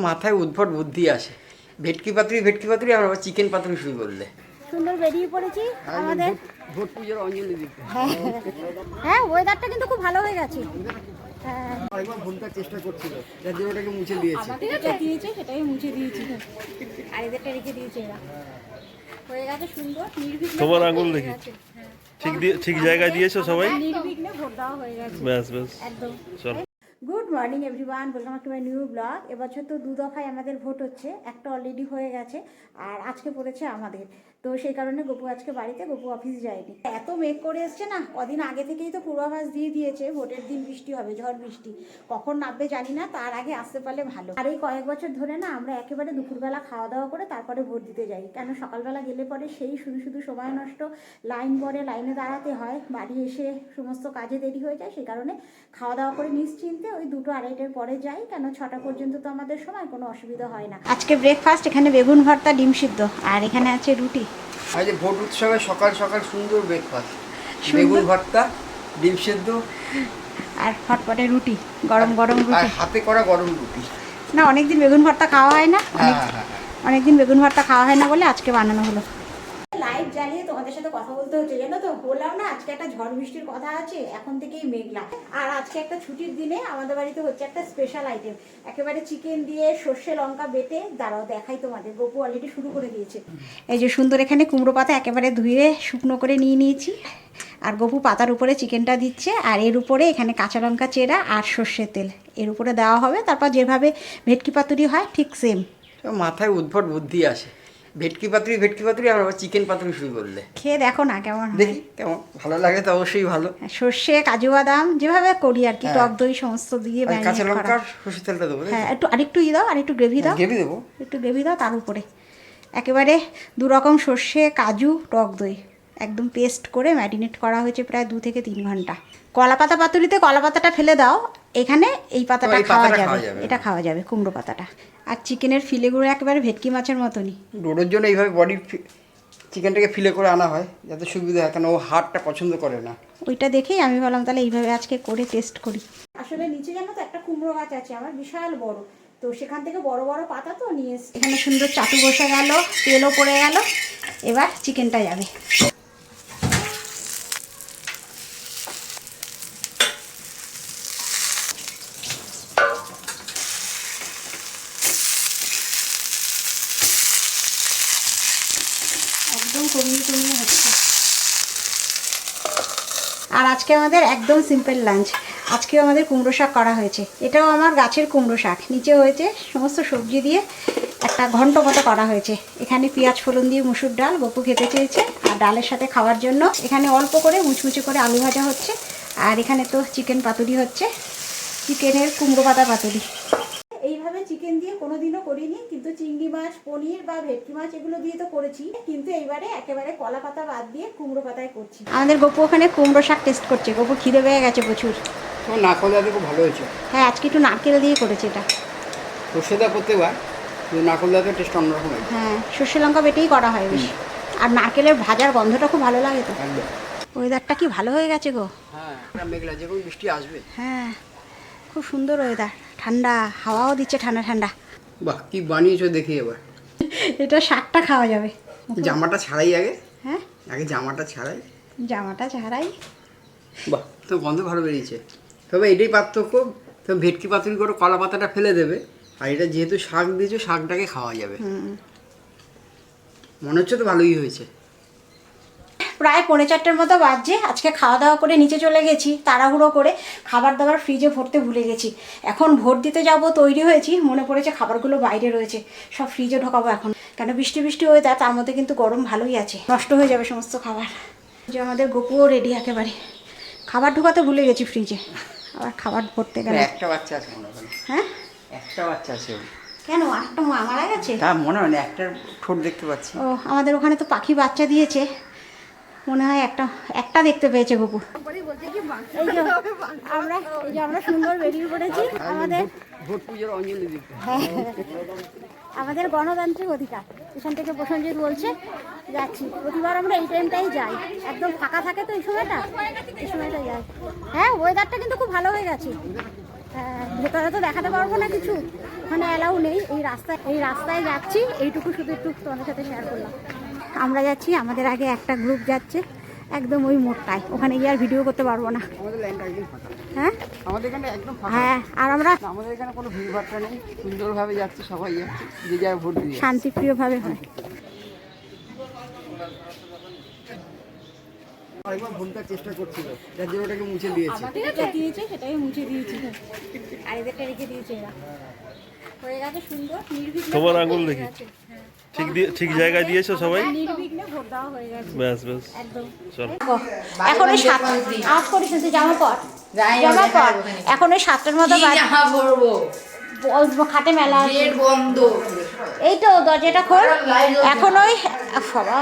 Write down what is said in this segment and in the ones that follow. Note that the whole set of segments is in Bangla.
মাথায় উদ্ভট বুদ্ধি আসে। ভেটকি পাতুরি আর আবার চিকেন পাতুরি শুরু করলে। সুন্দর বেরিয়ে পড়েছি আমাদের ভোট পুজোর অঞ্জলি দিতে। হ্যাঁ ওয়েদারটা কিন্তু খুব ভালো হয়ে গেছে। হ্যাঁ আরেকবার ভুলটার চেষ্টা করছিল, যার জন্য ওটাকে মুছে দিয়েছে। আমাদের যেটা দিয়েছে সেটাই মুছে দিয়েছি, আর এদেরটা রেখে দিয়েছে এরা। হয়ে গেছে সুন্দর নির্বিঘ্নে। তোমার আঙুল দেখি ঠিক জায়গায় দিয়েছো সবাই। নির্বিঘ্নে ভোট দেওয়া হয়ে গেছে ব্যাস ব্যাস একদম। চলো। Good morning everyone, welcome to my new blog. এবছর তো দু দফায় আমাদের ভোট হচ্ছে, একটা অলরেডি হয়ে গেছে আর আজকে পড়েছে আমাদের। তো সেই কারণে গপু আজকে বাড়িতে, গপু অফিস যায়নি। এত মেঘ করে এসছে না, কদিন আগে থেকেই তো পূর্বাভাস দিয়ে দিয়েছে ভোটের দিন বৃষ্টি হবে, ঝড় বৃষ্টি। কখন নামবে জানি না, তার আগে আসতে পারলে ভালো। আর এই কয়েক বছর ধরে না আমরা একেবারে দুপুরবেলা খাওয়া দাওয়া করে তারপরে ভোট দিতে যাই, কেন সকালবেলা গেলে পরে সেই শুধু শুধু সময় নষ্ট, লাইন পরে লাইনে দাঁড়াতে হয়, বাড়ি এসে সমস্ত কাজে দেরি হয়ে যায়। সেই কারণে খাওয়া দাওয়া করে নিশ্চিন্তে ওই 2-2:30টার পরে যাই, কেন 6টা পর্যন্ত তো আমাদের সময়, কোনো অসুবিধা হয় না। আজকে ব্রেকফাস্ট এখানে বেগুন ভর্তা, ডিম সিদ্ধ, আর এখানে আছে রুটি। আজ ভোট উৎসবে সকাল সকাল সুন্দর ব্রেকফাস্ট, বেগুন ভর্তা, ডিম সেদ্ধ আর ফটফটে রুটি, গরম গরম আর রুটি, হাতে করা গরম রুটি। না অনেকদিন বেগুন ভর্তা খাওয়া হয় না, হ্যাঁ হ্যাঁ। অনেকদিন বেগুন ভর্তা খাওয়া হয় না বলে আজকে বানানো হলো। লাইট জ্বালিয়ে তোমাদের সাথে কথা বলতে হচ্ছে, জানো তো, বললাম না আজকে একটা ঝড় বৃষ্টির কথা আছে, এখন থেকেই মেঘলা। আর আজকে একটা ছুটির দিনে আমাদের বাড়িতে হচ্ছে একটা স্পেশাল আইটেম, একেবারে চিকেন দিয়ে সর্ষে লঙ্কা বেটে, দাঁড়াও দেখাই তোমাদের। গপু অলরেডি শুরু করে দিয়েছে। এই যে সুন্দর এখানে কুমড়ো পাতা একেবারে ধুয়ে শুকনো করে নিয়ে নিয়েছি, আর গপু পাতার উপরে চিকেনটা দিচ্ছে, আর এর উপরে এখানে কাঁচা লঙ্কা চেরা আর সর্ষের তেল এর উপরে দেওয়া হবে। তারপর যেভাবে ভেটকি পাতুরি হয় ঠিক সেম। মাথায় উদ্ভট বুদ্ধি আসে। ভেটকি পাতুরি আর আবার চিকেন পাতুরি শুরু করলে। খেয়ে দেখো না কেমন হয়। দেখি কেমন, ভালো লাগে তো অবশ্যই ভালো। সর্ষে, কাজু বাদাম যেভাবে করি আর কি, টক দই সমস্ত দিয়ে আর কাঁচা ম্যারিনেট করা। লঙ্কার সর্ষের তেলটা দেবো। হ্যাঁ একটু আরেকটু দাও, আর একটু গ্রেভি দাও, গ্রেভি দেবো। একটু গ্রেভি দাও তার উপরে। একেবারে দু রকম সর্ষে, কাজু, টক দই একদম পেস্ট করে ম্যারিনেট করা হয়েছে প্রায় 2 থেকে 3 ঘন্টা। কলা পাতা পাতুরিতে কলা পাতাটা ফেলে দাও, এখানে এই পাতাটা খাওয়া যাবে, এটা খাওয়া যাবে কুমড়ো পাতাটা। আর চিকেনের ফিলেগুলো একেবারে ভেটকি মাছের মতনই। ডোডোর জন্য এইভাবে চিকেনটাকে ফিলে করে আনা হয় যাতে সুবিধা হয়, কারণ ও হাড়টা পছন্দ করে না। ওইটা দেখেই আমি বললাম তাহলে এইভাবে আজকে করে টেস্ট করি। আসলে নিচে জানো তো একটা কুমড়ো গাছ আছে আমার, বিশাল বড়, তো সেখান থেকে বড় বড় পাতা তো নিয়ে এসছি। এখানে সুন্দর চাটু বসে গেল, তেলও পড়ে গেল, এবার চিকেনটা যাবে। একদম কমিয়ে কমিয়ে হচ্ছে। আর আজকে আমাদের একদম সিম্পল লাঞ্চ। আজকেও আমাদের কুমড়ো শাক করা হয়েছে, এটাও আমার গাছের কুমড়ো শাক, নিচে হয়েছে সমস্ত সবজি দিয়ে একটা ঘন্ট মতো করা হয়েছে। এখানে পেঁয়াজ ফোড়ন দিয়ে মুসুর ডাল গপু খেতে চেয়েছে, আর ডালের সাথে খাওয়ার জন্য এখানে অল্প করে মুচমুচে করে আলু ভাজা হচ্ছে, আর এখানে তো চিকেন পাতুরি হচ্ছে, চিকেনের কুমড়ো পাতা পাতুরি। এইভাবে চিকেন দিয়ে কোনোদিনও করিনি, কিন্তু চিংড়ি মাছ, পনির বা ভেটকি মাছ এগুলো দিয়ে তো করেছি, কিন্তু এইবারে একেবারে কলা পাতা বাদ দিয়ে কুমড়ো পাতায় করছি। আমাদের গপু ওখানে কুমড়ো শাক টেস্ট করছে, গপু খিদে পেয়ে গেছে প্রচুর। নারকেল দেওয়াতে খুব ভালো হয়েছে। হ্যাঁ আজকে একটু নারকেল দিয়ে করেছে এটা। সর্ষে দেওয়া করতে পার, কিন্তু নারকেল দেওয়াতে টেস্ট অন্যরকম হয়েছে। হ্যাঁ সর্ষে লঙ্কা বেটেই করা হয় বেশি, আর নারকেলের ভাজার গন্ধটা খুব ভালো লাগে তো। একদম। ওয়েদারটা কি ভালো হয়ে গেছে গো। হ্যাঁ মেঘলা, যে কোনো বৃষ্টি আসবে। হ্যাঁ খুব সুন্দর ওয়েদার, ঠান্ডা হাওয়াও দিচ্ছে ঠান্ডা ঠান্ডা। বাহ কি বানিয়েছো দেখি এবার। এটা শাকটা খাওয়া যাবে। জামাটা ছাড়াই আগে, হ্যাঁ আগে জামাটা ছাড়াই। জামাটা ছাড়াই। বাহ তো গন্ধ ভালো বেরিয়েছে। তবে এটাই পার্থক্য, তো ভেটকি পাতুরি করে কলা পাতাটা ফেলে দেবে, আর এটা যেহেতু শাক দিয়েছো শাকটাকে খাওয়া যাবে। মনে হচ্ছে তো ভালোই হয়েছে। প্রায় 4:45 মতো বাজছে। আজকে খাওয়া দাওয়া করে নিচে চলে গেছি, তাড়াহুড়ো করে খাবার দাবার ফ্রিজে ভরতে ভুলে গেছি। এখন ভোট দিতে যাব, তৈরি হয়েছি, মনে পড়েছে খাবারগুলো বাইরে রয়েছে, সব ফ্রিজে ঢোকাবো এখন, কেন বৃষ্টি বৃষ্টি ওয়েদার, তার মধ্যে কিন্তু গরম ভালোই আছে, নষ্ট হয়ে যাবে সমস্ত খাবার। যে আমাদের গপুও রেডি, একেবারে খাবার ঢোকাতে ভুলে গেছি ফ্রিজে, আবার খাবার ভরতে গেলে। একটা বাচ্চা আছে মনে হয়। হ্যাঁ একটা বাচ্চা আছে। কেন, একটা মারা গেছে? তা মনে হয় না, একটা ঠোঁট দেখতে পাচ্ছি। ও আমাদের ওখানে তো পাখি বাচ্চা দিয়েছে, মনে হয় একটা দেখতে পেয়েছে গপু। আমরা সুন্দর বেরিয়ে পড়েছি আমাদের ভোট পুজোর অঞ্জলি দিতে। আমাদের গণতান্ত্রিক অধিকার। এখান থেকে প্রসেনজিৎ বলছে যাচ্ছি, প্রতিবার আমরা এই টাইমটাই যাই, একদম ফাঁকা থাকে তো এই সময়টা যাই। হ্যাঁ ওয়েদারটা কিন্তু খুব ভালো হয়ে গেছে। হ্যাঁ ভেতরে তো দেখাতে পারবো না কিছু, ওখানে অ্যালাউ নেই। এই রাস্তায় যাচ্ছি, এইটুকু শুধু একটু তোমাদের সাথে শেয়ার করলাম। আমরা যাচ্ছি, আমাদের আগে একটা গ্রুপ যাচ্ছে একদম ওই মোড়টায়, ওখানে গিয়ে আর ভিডিও করতে পারবো না। আমাদের লাইনটা একদম ফাঁকা। হ্যাঁ আমাদের এখানে একদম ফাঁকা। হ্যাঁ, আর আমরা আমাদের এখানে কোনো ভিড়ভাট্টা নেই, সুন্দরভাবে যাচ্ছি, সবাই যাচ্ছে, যে যার ভোট দিয়ে। শান্তিপ্রিয়ভাবে হয়। আরেকবার ভোটটার চেষ্টা করছিল, যার জন্য ওটাকে মুছে দিয়েছে। আমাদের যেটা দিয়েছে সেটাই মুছে দিয়েছি, আর এদেরটা রেখে দিয়েছে এরা। হয়ে গেছে সুন্দর, নির্বিঘ্নে তোমার ভোট আঙুল হয়ে দেখি। গেছে। ঠিক জায়গায় দিয়েছো সবাই? নির্বিঘ্নে ভোট দেওয়া হয়ে গেছে ব্যাস ব্যাস, একদম। চলো। এখন ওই 7 আজ করিস তুই জামা পর, জামা পর। এখন ওই 7টার মতো খাটে মেলা আছে। এই তো দরজাটা খোল। এখন ওই বাবা,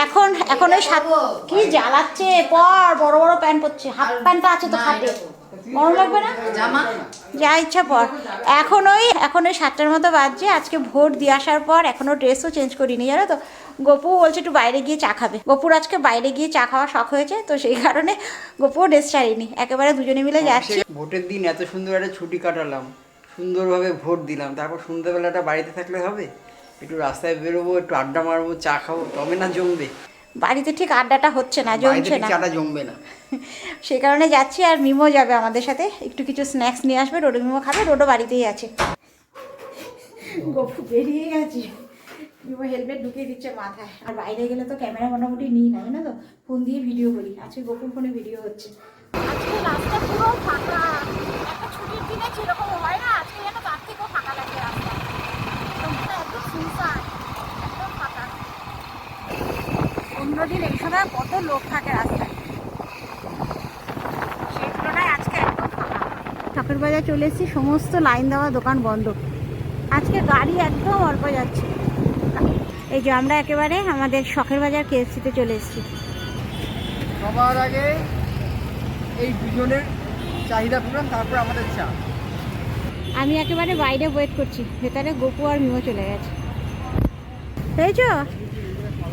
এখন ওই 7 কি জ্বালাচ্ছে, পর বড় বড় প্যান্ট পরছে, হাফ প্যান্টটা আছে তো খাটে, গরম লাগবে না? যা ইচ্ছা পর। এখন ওই 7টার মতো বাজছে। আজকে ভোট দিয়ে আসার পর এখনো ড্রেসও চেঞ্জ করিনি, জানো তো। গপু বলছে একটু বাইরে গিয়ে চা খাবে। গপুর আজকে বাইরে গিয়ে চা খাওয়া শখ হয়েছে, তো সেই কারণে গপুও ড্রেস ছাড়িনি, একেবারে দুজনে মিলে যাচ্ছি। ভোটের দিন এত সুন্দর একটা ছুটি কাটালাম, সুন্দরভাবে ভোট দিলাম, তারপর সন্ধ্যাবেলাটা বাড়িতে থাকলে হবে? একটু রাস্তায় বেরোবো, একটু আড্ডা মারবো, চা খাবো, তবে না জমবে। বাড়িতে ঠিক আড্ডাটা হচ্ছে না, জমছে না, চাটা জমবে না। সেই কারণে যাচ্ছি। আর মিমো যাবে আমাদের সাথে, একটু কিছু স্ন্যাক্স নিয়ে আসবে। রোডো মিমো খাবে, রোডো বাড়িতেই আছে। গপু বেরিয়ে গেছে, মিমো হেলমেট ঢুকিয়ে দিচ্ছে মাথায়। আর বাইরে গেলে তো ক্যামেরা মোটামুটি নিই না, জানো তো, ফোন দিয়ে ভিডিও করি। আজকে গপুর ফোনে ভিডিও হচ্ছে। আজকে রাস্তা পুরো ফাঁকা, একটা ছুটির দিনে যেরকম হয় না, আজকে যেন তার থেকেও ফাঁকা লাগে রাস্তা, একদম সুনসান, একদম ফাঁকা। অন্যদিন এই সময় কত লোক থাকে রাস্তায়, সেই তুলনায় আজকে একদম ফাঁকা। ঠাকুর বাজার চলে এসেছি, সমস্ত লাইন দেওয়া দোকান বন্ধ। আজকে গাড়ি একদম অল্প যাচ্ছে। এই যে আমরা একেবারে আমাদের শখের বাজার কেএফসিতে চলে এসেছি। সবার আগে এই দুজনের চাহিদা পূরণ, তারপর আমাদের চা। আমি একেবারে বাইরে ওয়েট করছি, ভেতরে গপু আর মিমো চলে গেছে। পেয়েছো?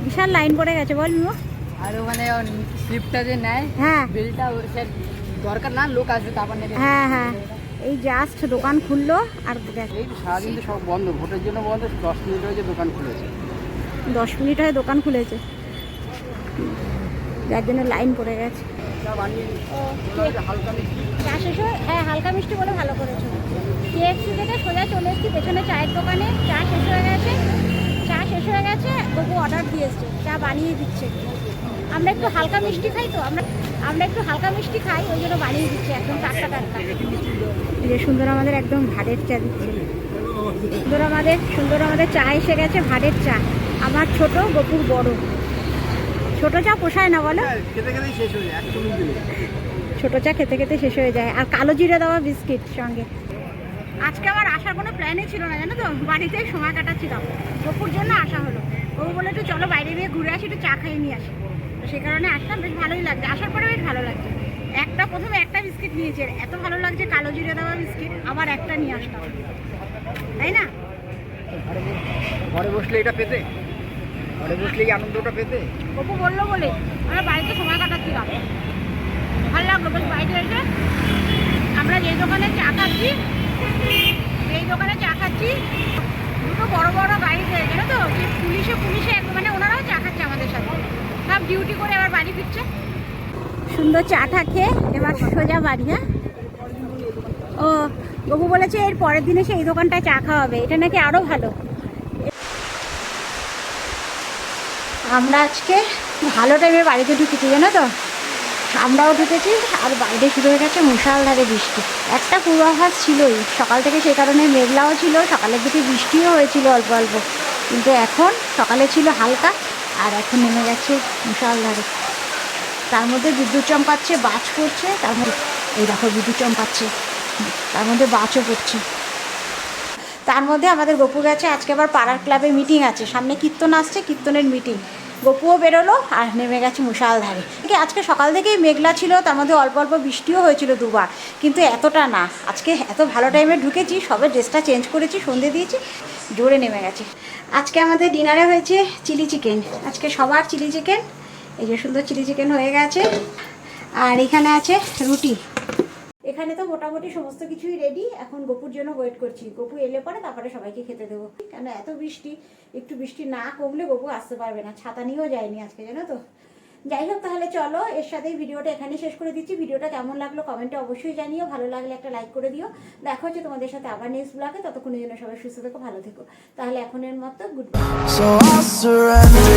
বিশাল লাইন পড়ে গেছে, বল মিমো। আর ওখানে স্লিপটা যে নেয়, হ্যাঁ বিলটা দরকার না, লোক আসবে তারপর নেবে। হ্যাঁ হ্যাঁ, এই জাস্ট দোকান খুললো আর গেছে। এই সারাদিন তো সব বন্ধ, ভোটের জন্য বন্ধ। 10 মিনিট হয়েছে দোকান খুলেছে, 10 মিনিট হয়ে দোকান খুলেছে, যার জন্য লাইন পড়ে গেছে। চা বানিয়ে হালকা মিষ্টি। চা শেষ হয়ে, হ্যাঁ হালকা মিষ্টি বলে ভালো করেছো। কেএফসি থেকে সোজা চলে এসেছি পেছনে চায়ের দোকানে। চা শেষ হয়ে গেছে, গপু অর্ডার দিয়ে এসছে, চা বানিয়ে দিচ্ছে। আমরা একটু হালকা মিষ্টি খাই, তো আমরা একটু হালকা মিষ্টি খাই, ওই জন্য বানিয়ে দিচ্ছে একদম টাটকা টাটকা। এই যে সুন্দর আমাদের একদম ভাড়ের চা দিচ্ছে। সুন্দর আমাদের চা এসে গেছে, ভাড়ের চা। আমার ছোট, গপুর বড়। ছোট চা পোষায় না বলো, খেতে খেতেই শেষ হয়ে যায়, একদম ছোট চা খেতে খেতে শেষ হয়ে যায়। আর কালো জিরে দেওয়া বিস্কিট সঙ্গে। আজকে আমার আসার কোনো প্ল্যানই ছিল না, জানো তো, বাড়িতেই সময় কাটাচ্ছিলাম। গপুর জন্য আসা হলো। ও বলে একটু চলো বাইরে গিয়ে ঘুরে আসি, একটু চা খাইয়ে নিয়ে আসি। তো সেই কারণে আসলাম, বেশ ভালোই লাগছে। আসার পরে বেশ ভালো লাগছে। প্রথমে একটা বিস্কিট নিয়েছে, এত ভালো লাগছে কালো জিরে দেওয়া বিস্কিট, আবার একটা নিয়ে আসলাম, তাই না? ঘরে বসলে এটা পেতে, ঘরে বসলে এই আনন্দটা পেতে। গপু বললো বলে আমরা বাড়িতে সময় কাটাচ্ছিলাম, ভালো লাগলো বেশ। বাইরে এসে আমরা যেই দোকানে চা খাচ্ছি, দুটো বড় বড় গাড়ি হয়ে গেল, তো পুলিশে মানে ওনারাও চা খাচ্ছে আমাদের সাথে, সব ডিউটি করে আবার বাড়ি ফিরছে। সুন্দর চাটা খেয়ে এবার সোজা বাড়ি। হ্যাঁ, ও গপু বলেছে এর পরের দিনে সে এই দোকানটায় চা খাওয়াবে, এটা নাকি আরও ভালো। আমরা আজকে ভালো টাইমে বাড়িতে ঢুকেছি, জানো তো। আমরাও ঢুকেছি, আর বাইরে শুরু হয়ে গেছে মুষলধারে বৃষ্টি। একটা পূর্বাভাস ছিলই সকাল থেকে, সেই কারণে মেঘলাও ছিল, সকালের দিকে বৃষ্টিও হয়েছিল অল্প অল্প, কিন্তু এখন সকালে ছিল হালকা, আর এখন নেমে গেছে মুষলধারে। তার মধ্যে বিদ্যুৎ চমকাচ্ছে, বাজ পড়ছে, তার মধ্যে এই দেখো বিদ্যুৎ চমকাচ্ছে, তার মধ্যে বাজও পড়ছে। তার মধ্যে আমাদের গপু গেছে আজকে আবার পাড়ার ক্লাবে মিটিং আছে, সামনে কীর্তন আসছে, কীর্তনের মিটিং। গপুও বেরোলো আর নেমে গেছে মুষলধারে। আজকে সকাল থেকেই মেঘলা ছিল, তার মধ্যে অল্প অল্প বৃষ্টিও হয়েছিল দুবার, কিন্তু এতটা না। আজকে এত ভালো টাইমে ঢুকেছি, সবে ড্রেসটা চেঞ্জ করেছি, সন্ধে দিয়েছি, জোরে নেমে গেছে। আজকে আমাদের ডিনারে হয়েছে চিলি চিকেন, আজকে সবার চিলি চিকেন। এই যে সুন্দর চিলি চিকেন হয়ে গেছে, আর এখানে আছে রুটি। এখানে তো মোটামুটি সমস্ত কিছুই রেডি, এখন গপুর জন্য ওয়েট করছি। গপু এলে পরে তারপরে সবাইকে খেতে দেবো, কেন এত বৃষ্টি, একটু বৃষ্টি না কমলে গপু আসতে পারবে না, ছাতা নিয়েও যায়নি আজকে, জানো তো। যাই হোক, তাহলে চলো এর সাথেই ভিডিওটা এখানে শেষ করে দিচ্ছি। ভিডিওটা কেমন লাগলো কমেন্টে অবশ্যই জানিও, ভালো লাগলে একটা লাইক করে দিও। দেখা হচ্ছে তোমাদের সাথে আবার নেক্সট ব্লগে, ততক্ষণের জন্য সবাই সুস্থ থেকো, ভালো থেকো। তাহলে এখনের মতো good bye. So I surrender.